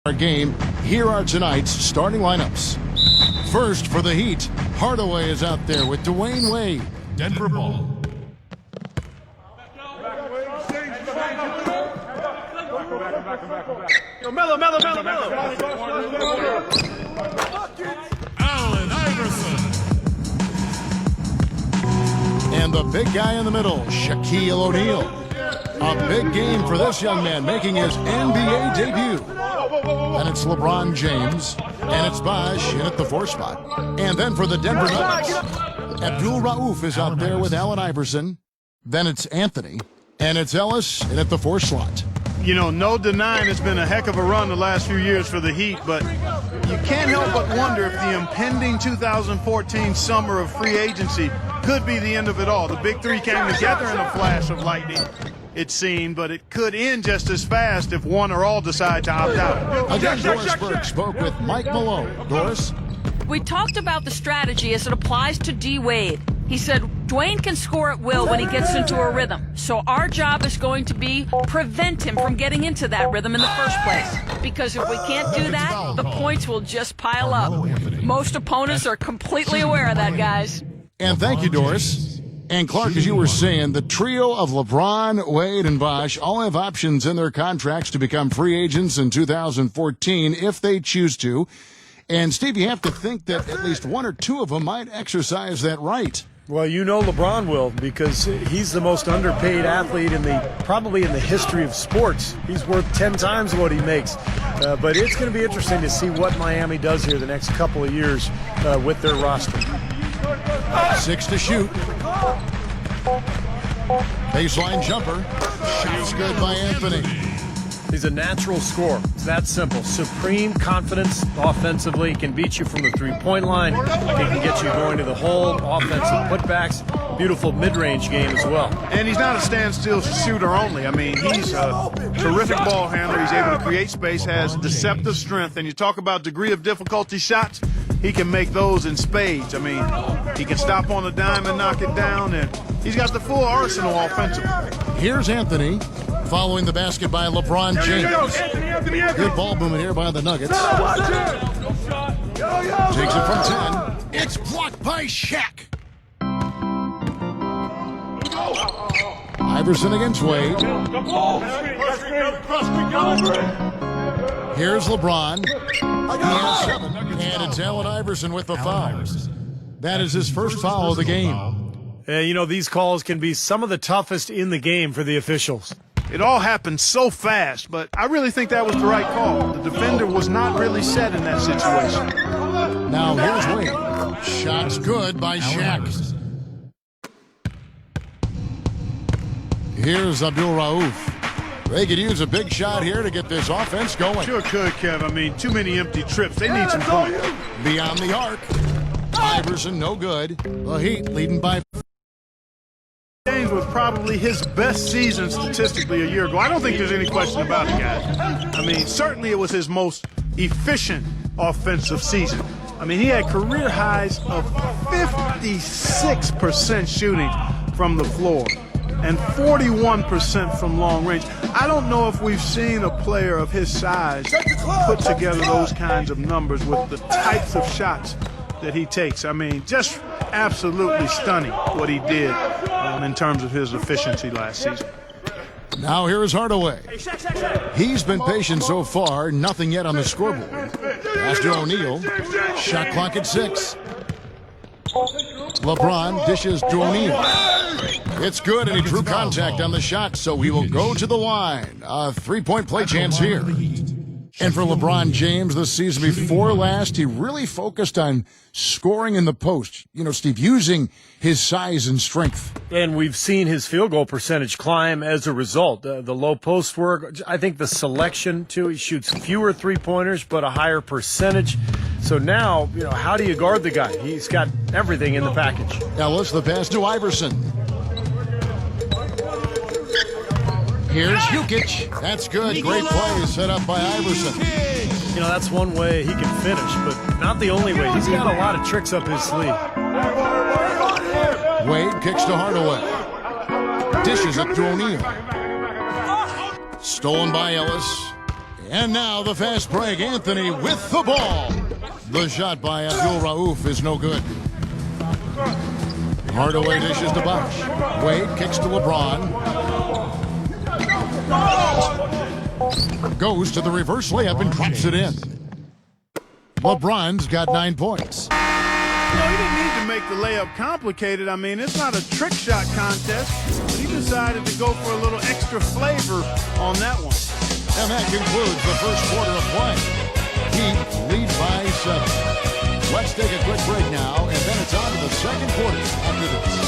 Our game, here are tonight's starting lineups. First for the Heat, Hardaway is out there with Dwayne Wade. Denver ball. Mellow. Allen Iverson. And the big guy in the middle, Shaquille O'Neal. A big game for this young man making his NBA debut. And it's LeBron James, and it's Bosh in at the 4 spot. And then for the Denver Nuggets, Abdul Rauf is out there with Allen Iverson. Then it's Anthony, and it's Ellis in at the 4 slot. You know, no denying it's been a heck of a run the last few years for the Heat, but you can't help but wonder if the impending 2014 summer of free agency could be the end of it all. The big three came together in a flash of lightning, it seemed, but it could end just as fast if one or all decide to opt out. Again, Doris Burke spoke with Mike Malone. Doris? We talked about the strategy as it applies to D. Wade. He said Dwayne can score at will when he gets into a rhythm. So our job is going to be prevent him from getting into that rhythm in the first place. Because if we can't do that, the points will just pile up. Most opponents are completely aware of that, guys. And thank you, Doris. And Clark, as you were saying, the trio of LeBron, Wade, and Bosh all have options in their contracts to become free agents in 2014 if they choose to. And, Steve, you have to think that at least one or two of them might exercise that right. Well, you know LeBron will, because he's the most underpaid athlete probably in the history of sports. He's worth 10 times what he makes. But it's going to be interesting to see what Miami does here the next couple of years with their roster. 6 to shoot. Baseline jumper. Shot's good by Anthony. He's a natural scorer. It's that simple. Supreme confidence offensively. Can beat you from the three-point line. He can get you going to the hole. Offensive putbacks. Beautiful mid-range game as well. And he's not a standstill shooter only. I mean, he's a terrific ball handler. He's able to create space, has deceptive strength. And you talk about degree of difficulty shots, he can make those in spades. I mean, he can stop on a dime and knock it down, and he's got the full arsenal offensively. Here's Anthony following the basket by LeBron James. Good ball movement here by the Nuggets. Takes it from 10. It's blocked by Shaq. Iverson against Wade. Here's LeBron. He has 7. And it's Allen Iverson with the foul. That is his first foul of the game. You know, these calls can be some of the toughest in the game for the officials. It all happened so fast, but I really think that was the right call. The defender was not really set in that situation. Now here's Wade. Shot's good by Shaq. Here's Abdul Rauf. They could use a big shot here to get this offense going. Sure could, Kev. I mean, too many empty trips. They need some points. Beyond the arc. Iverson, no good. The Heat leading by. James was probably his best season statistically a year ago. I don't think there's any question about it, guys. I mean, certainly it was his most efficient offensive season. I mean, he had career highs of 56% shooting from the floor and 41% from long range. I don't know if we've seen a player of his size put together those kinds of numbers with the types of shots that he takes. I mean, just absolutely stunning what he did in terms of his efficiency last season. Now here is Hardaway. He's been patient so far, nothing yet on the scoreboard. Pass to O'Neal. Shot clock at 6. LeBron dishes to O'Neal. It's good, and he drew contact on the shot, so he will go to the line. A three-point play chance here. And for LeBron James this season before last, he really focused on scoring in the post. You know, Steve, using his size and strength. And we've seen his field goal percentage climb as a result. The low post work, I think the selection, too. He shoots fewer three-pointers, but a higher percentage. So now, you know, how do you guard the guy? He's got everything in the package. Ellis, the pass to Iverson. Here's Jukic. That's good. Great play set up by Iverson. You know, that's one way he can finish, but not the only way. He's got a lot of tricks up his sleeve. Wade kicks to Hardaway. Dishes up to O'Neal. Stolen by Ellis. And now the fast break. Anthony with the ball. The shot by Abdul Rauf is no good. Hardaway dishes to Bosch. Wade kicks to LeBron. Goes to the reverse layup and drops it in. LeBron's got 9 points. You know, he didn't need to make the layup complicated. I mean, it's not a trick shot contest, but he decided to go for a little extra flavor on that one. And that concludes the first quarter of play. Heat lead by 7. Let's take a quick break now, and then it's on to the second quarter after this.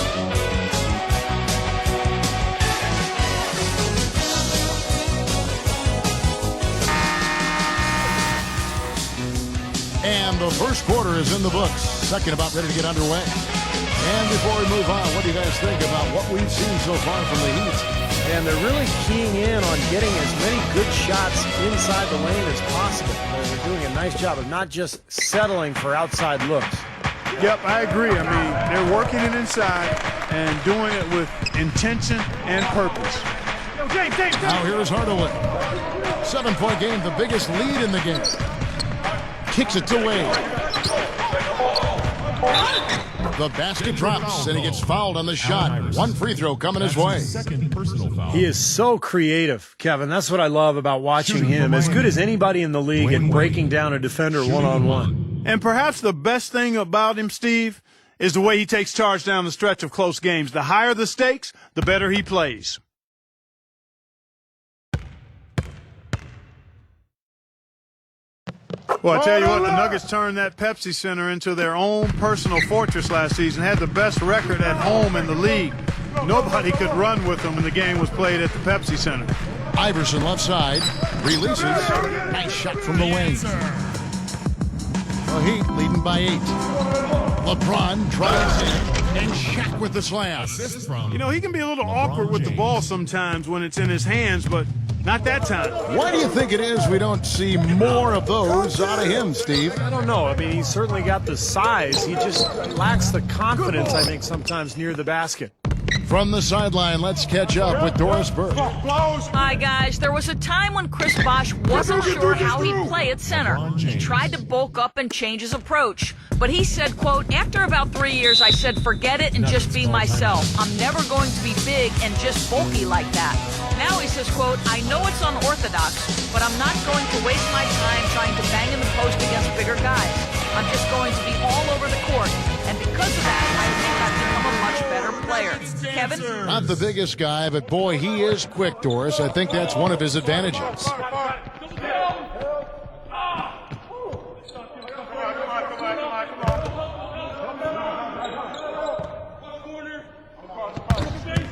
And the first quarter is in the books. Second about ready to get underway. And before we move on, what do you guys think about what we've seen so far from the Heat? And they're really keying in on getting as many good shots inside the lane as possible. They're doing a nice job of not just settling for outside looks. Yep, I agree. I mean, they're working it inside and doing it with intention and purpose. Now here's Hardaway. 7-point game, the biggest lead in the game. Kicks it to Wade. The basket drops, and he gets fouled on the shot. One free throw coming his way. He is so creative, Kevin. That's what I love about watching him. As good as anybody in the league at breaking down a defender one-on-one. And perhaps the best thing about him, Steve, is the way he takes charge down the stretch of close games. The higher the stakes, the better he plays. Well, I tell you what, the Nuggets turned that Pepsi Center into their own personal fortress last season, had the best record at home in the league. Nobody could run with them when the game was played at the Pepsi Center. Iverson left side, releases. Nice shot from the wing. The Heat leading by 8. LeBron drives in, and Shaq with the slam. You know, he can be a little awkward with the ball sometimes when it's in his hands, but not that time. Why do you think it is we don't see more of those out of him, Steve? I don't know. I mean, he's certainly got the size. He just lacks the confidence, I think, sometimes near the basket. From the sideline, let's catch up with Doris Burke. Hi, guys. There was a time when Chris Bosh wasn't sure how he'd play at center. He tried to bulk up and change his approach. But he said, quote, after about 3 years, I said, forget it and just be myself. I'm never going to be big and just bulky like that. Now he says, quote, I know it's unorthodox, but I'm not going to waste my time trying to bang in the post against bigger guys. I'm just going to be all over the court. And because of that, I think I've become a much better player. Kevin? Not the biggest guy, but boy, he is quick, Doris. I think that's one of his advantages.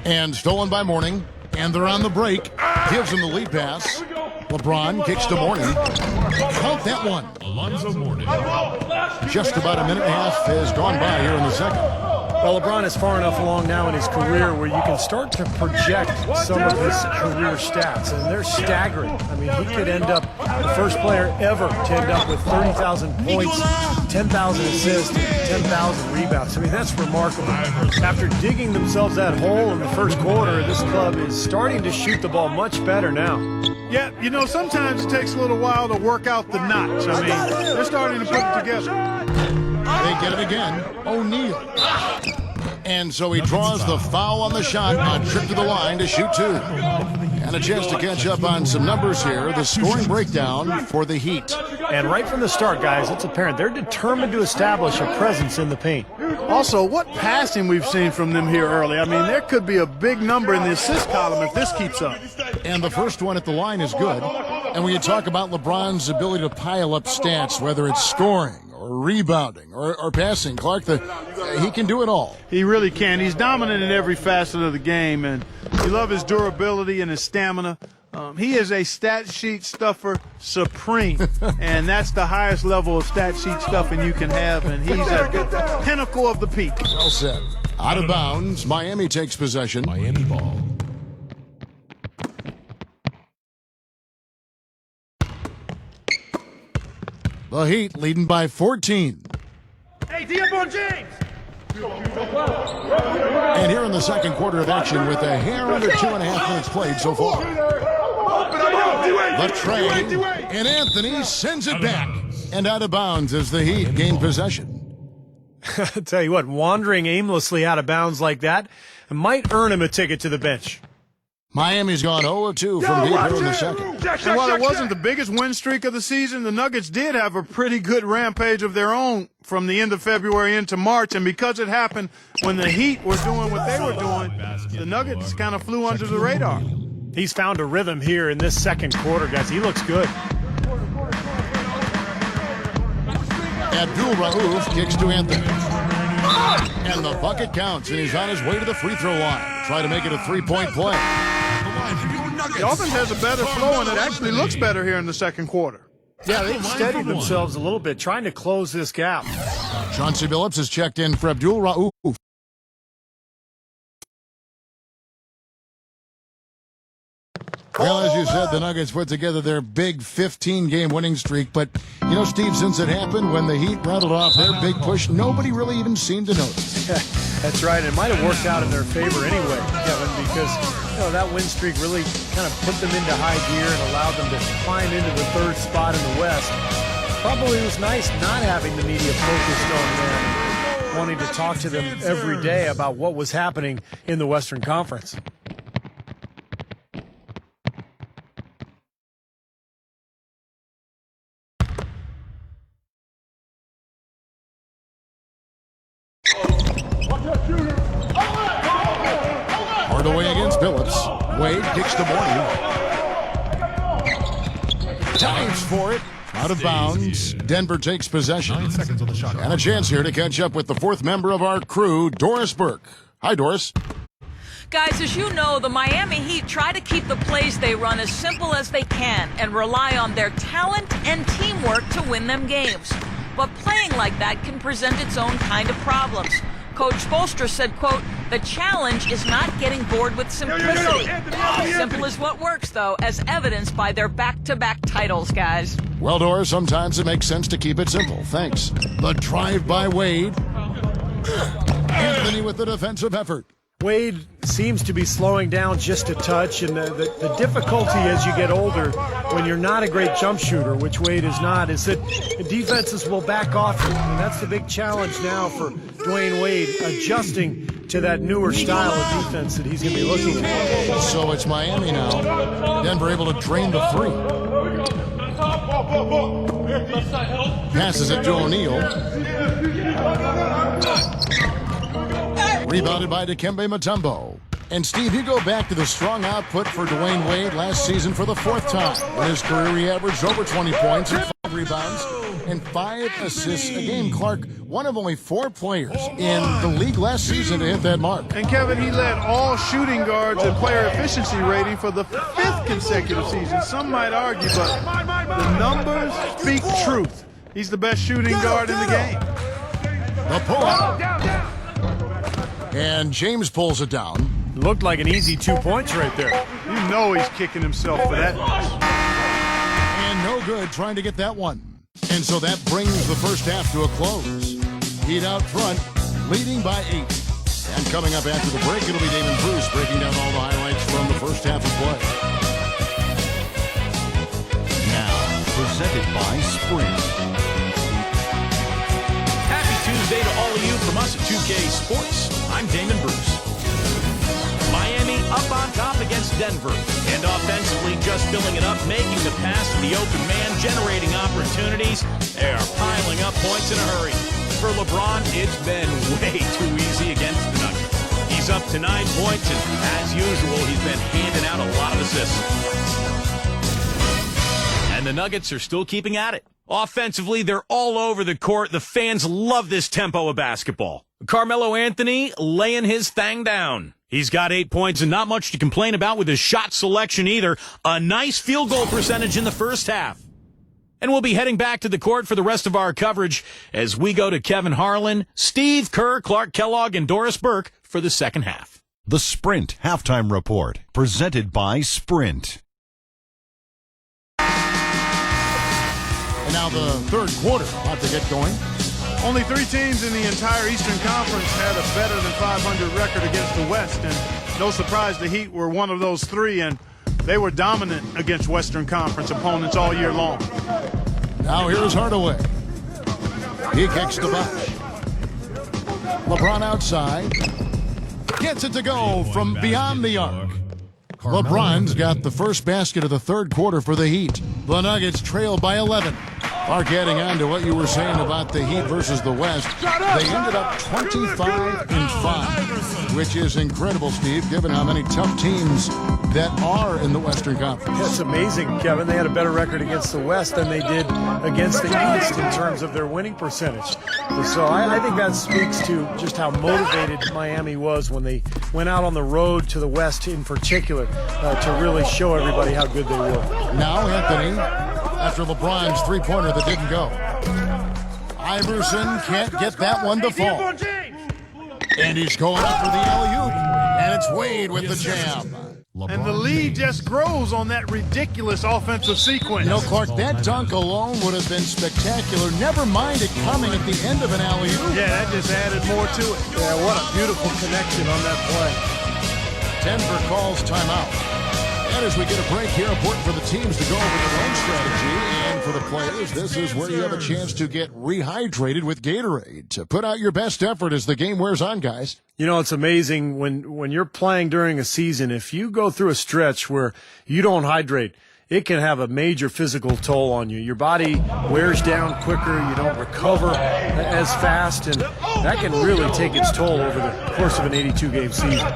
And stolen by Mourning. And they're on the break. Gives him the lead pass. LeBron kicks to Mourning. Count that one. Just about a minute and a half has gone by here in the second. Well, LeBron is far enough along now in his career where you can start to project some of his career stats, and they're staggering. I mean, he could end up the first player ever to end up with 30,000 points, 10,000 assists, and 10,000 rebounds. I mean, that's remarkable. After digging themselves that hole in the first quarter, this club is starting to shoot the ball much better now. Yeah, you know, sometimes it takes a little while to work out the knots. I mean, they're starting to put it together. They get it again. O'Neal. And so he draws the foul on the shot, a trip to the line to shoot 2. And a chance to catch up on some numbers here. The scoring breakdown for the Heat. And right from the start, guys, it's apparent they're determined to establish a presence in the paint. Also, what passing we've seen from them here early. I mean, there could be a big number in the assist column if this keeps up. And the first one at the line is good. And when you talk about LeBron's ability to pile up stats, whether it's scoring or rebounding or passing, Clark, he can do it all. He really can. He's dominant in every facet of the game, and we love his durability and his stamina. He is a stat sheet stuffer supreme, and that's the highest level of stat sheet stuffing you can have, and he's at the pinnacle of the peak. Well said. Out of bounds, Miami takes possession. Miami ball. The Heat leading by 14. Hey, DeAndre James! And here in the second quarter of action with a hair under 2.5 minutes played so far. The tray And Anthony sends it back. And out of bounds as the Heat gain possession. I tell you what, wandering aimlessly out of bounds like that might earn him a ticket to the bench. Miami's gone 0-2 from deep here in the second. And while it wasn't the biggest win streak of the season, the Nuggets did have a pretty good rampage of their own from the end of February into March. And because it happened when the Heat were doing what they were doing, the Nuggets kind of flew under the radar. He's found a rhythm here in this second quarter, guys. He looks good. Abdul Rauf kicks to Anthony. And the bucket counts, and he's on his way to the free throw line. Try to make it a three-point play. The offense has a better flow, and it actually looks better here in the second quarter. Yeah, they've steadied themselves a little bit, trying to close this gap. Chauncey Billups has checked in for Abdul Rauf. Well, as you said, the Nuggets put together their big 15-game winning streak. But, you know, Steve, since it happened, when the Heat rattled off their big push, nobody really even seemed to notice. That's right. It might have worked out in their favor anyway, Kevin, because, you know, that win streak really kind of put them into high gear and allowed them to climb into the third spot in the West. Probably was nice not having the media focused on them, wanting to talk to them every day about what was happening in the Western Conference. Hard away against Billups. Wade kicks to Morty. Dives for it. Out of bounds. Denver takes possession. 9 seconds on the shot. And a chance here to catch up with the fourth member of our crew, Doris Burke. Hi, Doris. Guys, as you know, the Miami Heat try to keep the plays they run as simple as they can and rely on their talent and teamwork to win them games. But playing like that can present its own kind of problems. Coach Spoelstra said, quote, "The challenge is not getting bored with simplicity." Simple is what works, though, as evidenced by their back-to-back titles, guys. Well, Doris, sometimes it makes sense to keep it simple. Thanks. The drive by Wade. Anthony with the defensive effort. Wade seems to be slowing down just a touch, and the difficulty as you get older, when you're not a great jump shooter, which Wade is not, is that defenses will back off you. And that's the big challenge now for Dwayne Wade, adjusting to that newer style of defense that he's going to be looking at. So it's Miami now. Denver able to drain the three. Passes it to O'Neal. Rebounded by Dikembe Mutombo. And Steve, you go back to the strong output for Dwayne Wade last season for the fourth time. In his career, he averaged over 20 points and 5 rebounds and 5 assists a game. Clark, one of only 4 players in the league last season to hit that mark. And Kevin, he led all shooting guards in player efficiency rating for the 5th consecutive season. Some might argue, but the numbers speak truth. He's the best shooting guard in the game. The pull-up. And James pulls it down. Looked like an easy 2 points right there. You know he's kicking himself for that. And no good trying to get that one. And so that brings the first half to a close. Heat out front, leading by 8. And coming up after the break, it'll be Damon Bruce breaking down all the highlights from the first half of play. Now, presented by Sprint. Tuesday to all of you from us at 2K Sports. I'm Damon Bruce. Miami up on top against Denver. And offensively just filling it up, making the pass to the open man, generating opportunities. They are piling up points in a hurry. For LeBron, it's been way too easy against the Nuggets. He's up to 9 points, and as usual, he's been handing out a lot of assists. And the Nuggets are still keeping at it. Offensively, they're all over the court. The fans love this tempo of basketball. Carmelo Anthony laying his thing down. He's got 8 points and not much to complain about with his shot selection either. A nice field goal percentage in the first half. And we'll be heading back to the court for the rest of our coverage as we go to Kevin Harlan, Steve Kerr, Clark Kellogg, and Doris Burke for the second half. The Sprint Halftime Report, presented by Sprint. And now the third quarter about to get going. Only 3 teams in the entire Eastern Conference had a better than 500 record against the West, and no surprise the Heat were one of those 3. And They were dominant against Western Conference opponents all year long. Now here's Hardaway. He kicks to Bosch. LeBron outside. Gets it to go from beyond the arc. LeBron's got the first basket of the third quarter for the Heat. The Nuggets trail by 11. Are getting on to what you were saying about the Heat versus the West. They ended up 25-5, which is incredible, Steve, given how many tough teams that are in the Western Conference. It's amazing, Kevin. They had a better record against the West than they did against the East in terms of their winning percentage. So I think that speaks to just how motivated Miami was when they went out on the road to the West in particular to really show everybody how good they were. Now Anthony, after LeBron's three-pointer that didn't go. Iverson can't get that one to fall. And he's going up for the alley-oop. And it's Wade with the jam. And the lead just grows on that ridiculous offensive sequence. You know, Clark, that dunk alone would have been spectacular. Never mind it coming at the end of an alley-oop. Yeah, that just added more to it. Yeah, what a beautiful connection on that play. Denver calls timeout. And as we get a break here, important for the teams to go over their own strategy. And for the players, this is where you have a chance to get rehydrated with Gatorade. To put out your best effort as the game wears on, guys. You know, it's amazing when you're playing during a season, if you go through a stretch where you don't hydrate, it can have a major physical toll on you. Your body wears down quicker, you don't recover as fast, and that can really take its toll over the course of an 82-game season.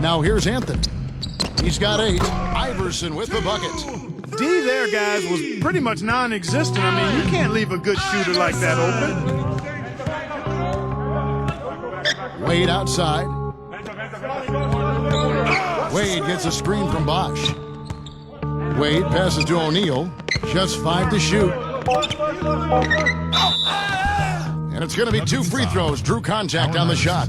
Now here's Anthony. He's got 8. Iverson with the bucket. D there, guys, was pretty much non-existent. I mean, you can't leave a good shooter like that open. Wade outside. Wade gets a screen from Bosch. Wade passes to O'Neal. Just 5 to shoot. And it's going to be 2 free throws. Drew contact on the shot.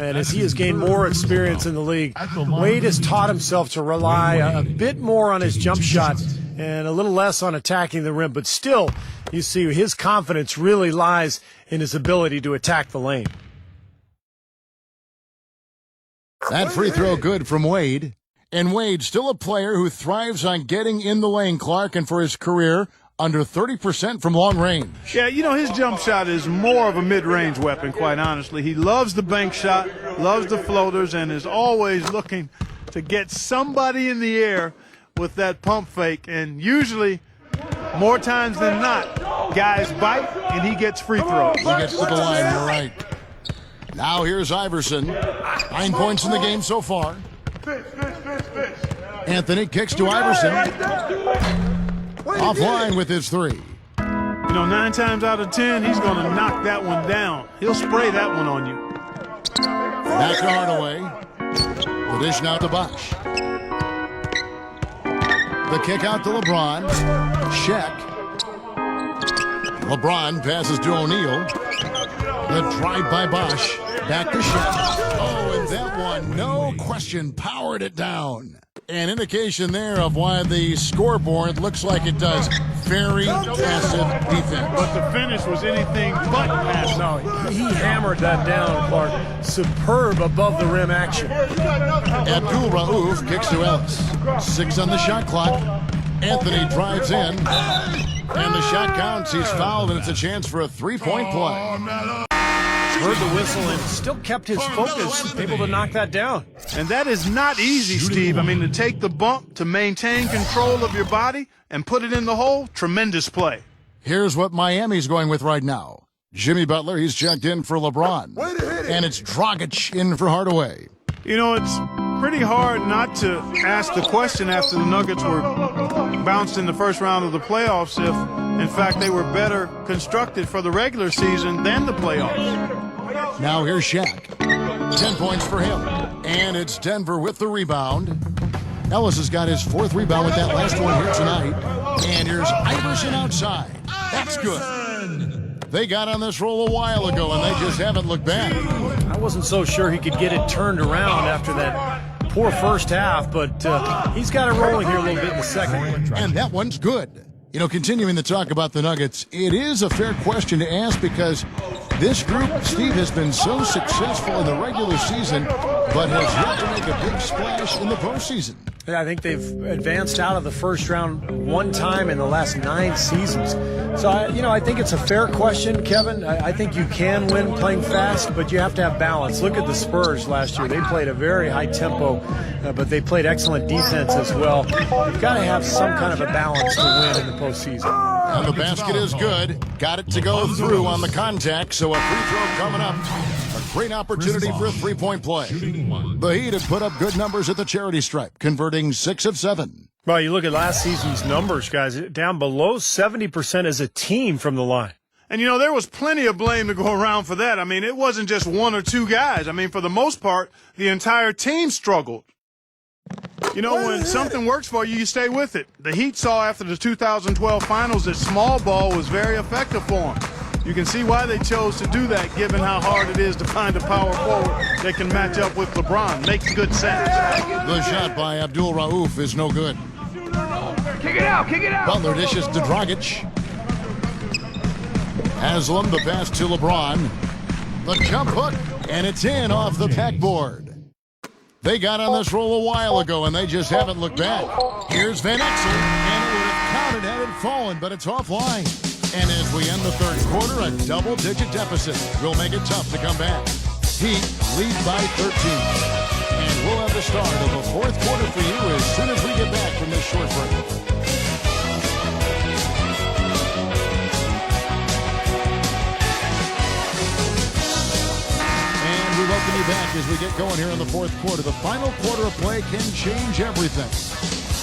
And as he has gained more experience in the league, Wade has taught himself to rely a bit more on his jump shot and a little less on attacking the rim. But still, you see his confidence really lies in his ability to attack the lane. That free throw good from Wade. And Wade, still a player who thrives on getting in the lane, Clark, and for his career, under 30% from long range. Yeah, you know, his jump shot is more of a mid-range weapon, quite honestly. He loves the bank shot, loves the floaters, and is always looking to get somebody in the air with that pump fake. And usually, more times than not, guys bite, and he gets free throws. He gets to the line, you're right. Now here's Iverson. 9 points in the game so far. Anthony kicks to Iverson. Offline with his 3. You know, 9 times out of 10, he's going to knock that one down. He'll spray that one on you. Back to Hardaway. The dish now to Bosch. The kick out to LeBron. Check. LeBron passes to O'Neal. The drive by Bosch. Back to Shaq. Oh, and that one, no question, powered it down. An indication there of why the scoreboard looks like it does. Very passive defense. But the finish was anything but passive. No, he hammered that down, Clark. Superb above the rim action. Abdul Rauf kicks to Ellis. 6 on the shot clock. Anthony drives in. And the shot counts. He's fouled, and it's a chance for a 3-point play. Heard the whistle and still kept his focus, able to knock that down. And that is not easy, Steve. I mean, to take the bump, to maintain control of your body, and put it in the hole, tremendous play. Here's what Miami's going with right now. Jimmy Butler, he's checked in for LeBron. And it's Dragic in for Hardaway. You know, it's pretty hard not to ask the question after the Nuggets were bounced in the first round of the playoffs if, in fact, they were better constructed for the regular season than the playoffs. Now here's Shaq. 10 points for him. And it's Denver with the rebound. Ellis has got his 4th rebound with that last one here tonight. And here's Iverson outside. That's good. They got on this roll a while ago, and they just haven't looked back. I wasn't so sure he could get it turned around after that poor first half, but he's got it rolling here a little bit in the second. And that one's good. You know, continuing to talk about the Nuggets, it is a fair question to ask because this group, Steve, has been so successful in the regular season, but has yet to make a big splash in the postseason. I think they've advanced out of the first round one time in the last 9 seasons. So, I think it's a fair question, Kevin. I think you can win playing fast, but you have to have balance. Look at the Spurs last year. They played a very high tempo, but they played excellent defense as well. You've got to have some kind of a balance to win in the postseason. And the basket is good. Got it to go through on the contact, so a free throw coming up. A great opportunity for a three-point play. The Heat have put up good numbers at the charity stripe, converting 6 of 7. Well, you look at last season's numbers, guys, down below 70% as a team from the line. And, there was plenty of blame to go around for that. I mean, it wasn't just 1 or 2 guys. I mean, for the most part, the entire team struggled. When something works for you, you stay with it. The Heat saw after the 2012 finals that small ball was very effective for them. You can see why they chose to do that, given how hard it is to find a power forward that can match up with LeBron. Makes good sense. The shot by Abdul Rauf is no good. Kick it out, kick it out. Butler dishes to Dragic. Haslam, the pass to LeBron. The jump hook, and it's in off the backboard. They got on this roll a while ago, and they just haven't looked back. Here's Van Exel, and it would have counted had it fallen, but it's offline. And as we end the third quarter, a double-digit deficit will make it tough to come back. Heat lead by 13. And we'll have the start of the fourth quarter for you as soon as we get back from this short break. We welcome you back as we get going here in the fourth quarter. The final quarter of play can change everything.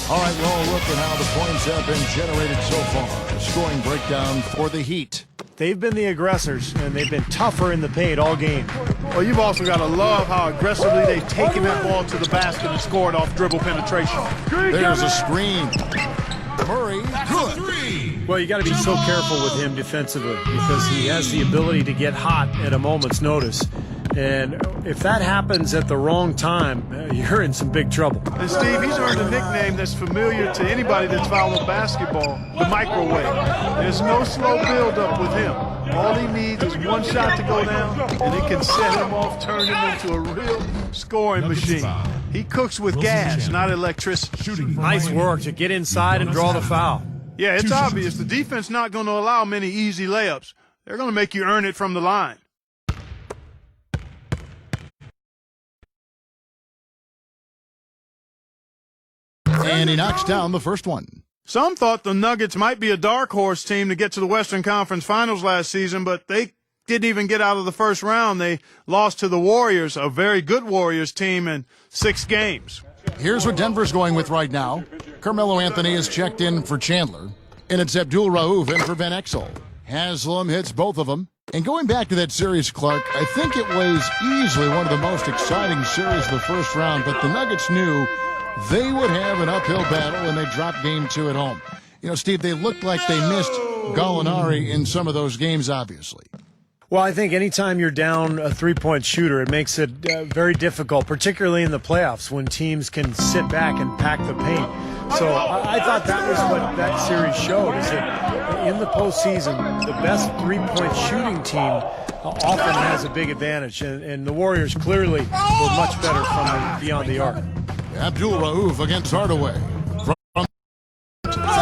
All right, we'll look at how the points have been generated so far. A scoring breakdown for the Heat. They've been the aggressors, and they've been tougher in the paint all game. Well, you've also got to love how aggressively they've taken that ball to the basket and scored off dribble penetration. There's a screen. Murray, good. Well, you got to be so careful with him defensively because he has the ability to get hot at a moment's notice. And if that happens at the wrong time, you're in some big trouble. And Steve, he's earned a nickname that's familiar to anybody that's followed basketball, the microwave. There's no slow build-up with him. All he needs is one shot to go down, and it can set him off, turn him into a real scoring machine. He cooks with gas, not electricity. Nice work to get inside and draw the foul. Yeah, it's obvious. The defense not going to allow many easy layups. They're going to make you earn it from the line. And he knocks down the first one. Some thought the Nuggets might be a dark horse team to get to the Western Conference Finals last season, but they didn't even get out of the first round. They lost to the Warriors, a very good Warriors team, in 6 games. Here's what Denver's going with right now. Carmelo Anthony is checked in for Chandler, and it's Abdul Rauf in for Van Exel. Haslam hits both of them. And going back to that series, Clark, I think it was easily one of the most exciting series of the first round, but the Nuggets knew they would have an uphill battle when they dropped game 2 at home. Steve, they looked like they missed Gallinari in some of those games, obviously. Well, I think anytime you're down a three-point shooter, it makes it very difficult, particularly in the playoffs when teams can sit back and pack the paint. So I thought that was what that series showed, is that in the postseason, the best three-point shooting team often has a big advantage, and the Warriors clearly were much better from beyond the arc. Abdul Rauf against Hardaway.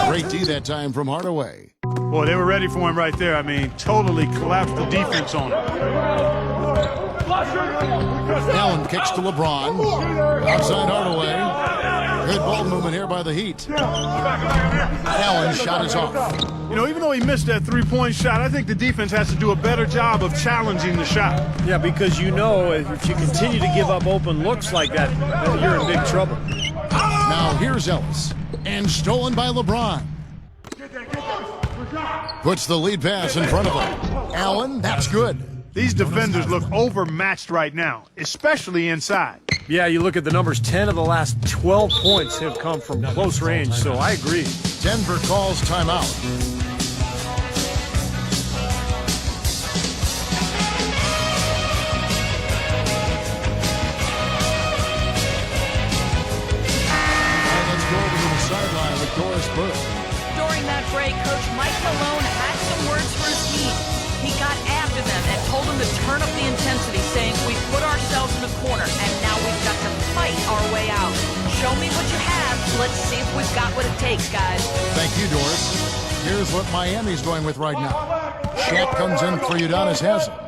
Great D that time from Hardaway. Boy, they were ready for him right there. I mean, totally collapsed the defense on him. Allen kicks to LeBron. Outside Hardaway. Good ball movement here by the Heat. Allen shot is off. Even though he missed that three-point shot, I think the defense has to do a better job of challenging the shot. Yeah, because if you continue to give up open looks like that, you're in big trouble. Now here's Ellis. And stolen by LeBron. Puts the lead pass in front of him. Allen, that's good. These defenders look overmatched right now, especially inside. Yeah, you look at the numbers, 10 of the last 12 points have come from close range, so I agree. Denver calls timeout. And let's go over to the sideline with Doris Burke. During that break, Coach Mike Malone had some words for his team. He got after them and told them to turn up the intensity, saying, "We've put ourselves in the corner, and now we've got to fight our way out. Show me what you have, See if we've got what it takes, guys. Thank you, Doris. Here's what Miami's going with right now. Shaq comes in for Udonis Haslem.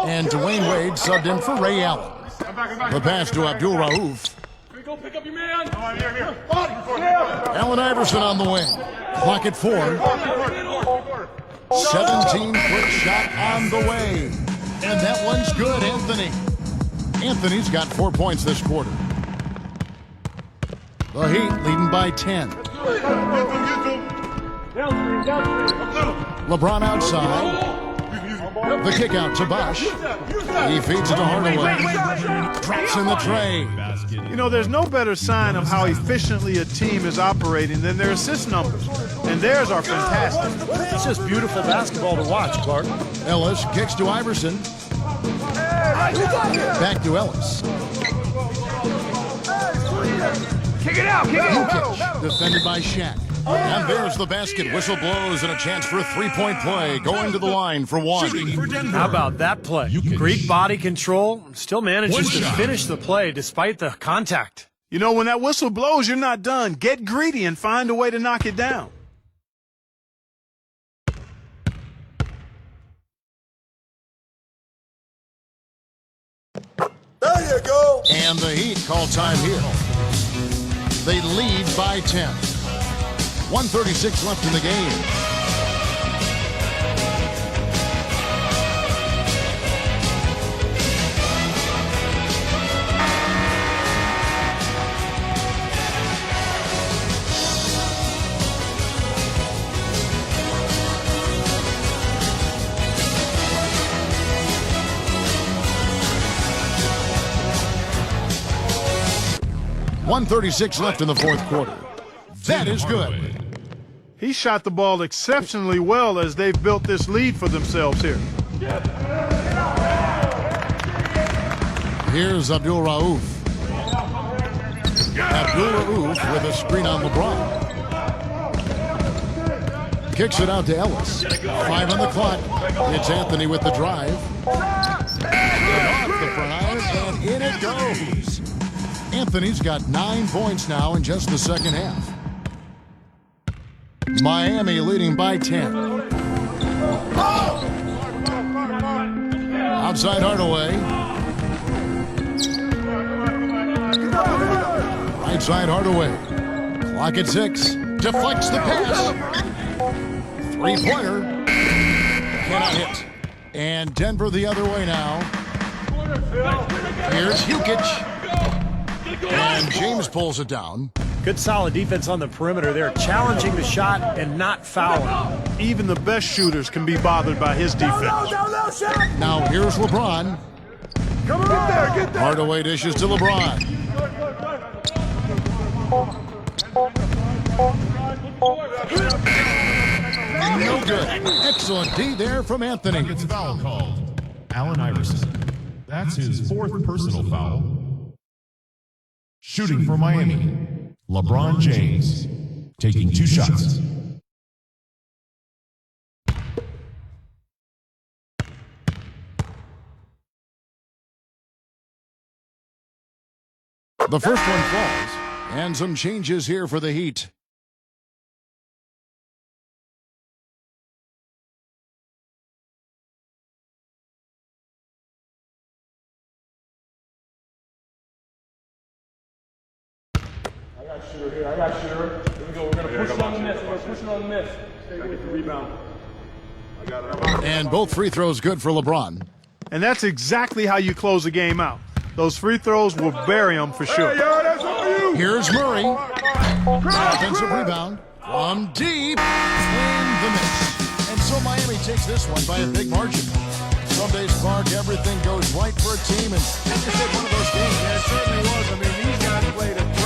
And Dwayne Wade subbed in for Ray Allen. The pass to Abdul Rauf. Go pick up your man. Allen Iverson on the wing. Clock at 4. 17-foot shot on the way. And that one's good, Anthony. Anthony's got 4 points this quarter. The Heat leading by 10. LeBron outside. The kick out to Bosh. He feeds it to Hardaway. Drops in the tray. You know, there's no better sign of how efficiently a team is operating than their assist numbers. And theirs are fantastic. It's just beautiful basketball to watch, Clark. Ellis kicks to Iverson. Back to Ellis. Kick it out. Kick it out. Jokic, defended by Shaq. And there's the basket. Whistle blows and a chance for a three-point play. Going to the line for one. How about that play? Greek body control, still manages to finish the play despite the contact. You know, when that whistle blows, you're not done. Get greedy and find a way to knock it down. There you go. And the Heat call time here. They lead by 10. 1:36 left in the game. .136 left in the fourth quarter. That is good. He shot the ball exceptionally well as they've built this lead for themselves here. Here's Abdul Rauf. Abdul Rauf with a screen on LeBron. Kicks it out to Ellis. 5 on the clock. It's Anthony with the drive. Off the front, and in it goes. Anthony's got 9 points now in just the second half. Miami leading by 10. Outside Hardaway. Right side Hardaway. Clock at 6. Deflects the pass. Three-pointer. Cannot hit. And Denver the other way now. Here's Jokic. And James pulls it down. Good solid defense on the perimeter there, challenging the shot and not fouling. Even the best shooters can be bothered by his defense. Now here's LeBron. Come on. Get there. Hardaway dishes to LeBron. No good. Excellent D there from Anthony. Gets a foul called. Allen Iverson. That's his 4th personal foul. Shooting for Miami. LeBron James, taking 2 shots. The first one falls, and some changes here for the Heat. I got shooter. Here we go. We're going to push it on the miss. We're going to push it on the miss. Get the rebound. I got it. And both free throws good for LeBron. And that's exactly how you close a game out. Those free throws will bury them for sure. Hey, yo, that's all you. Here's Murray. Offensive rebound from deep. And the miss. And so Miami takes this one by a big margin. Some days, Clark, everything goes right for a team. And like I said, one of those games. Yeah, it certainly was. I mean, these guys played a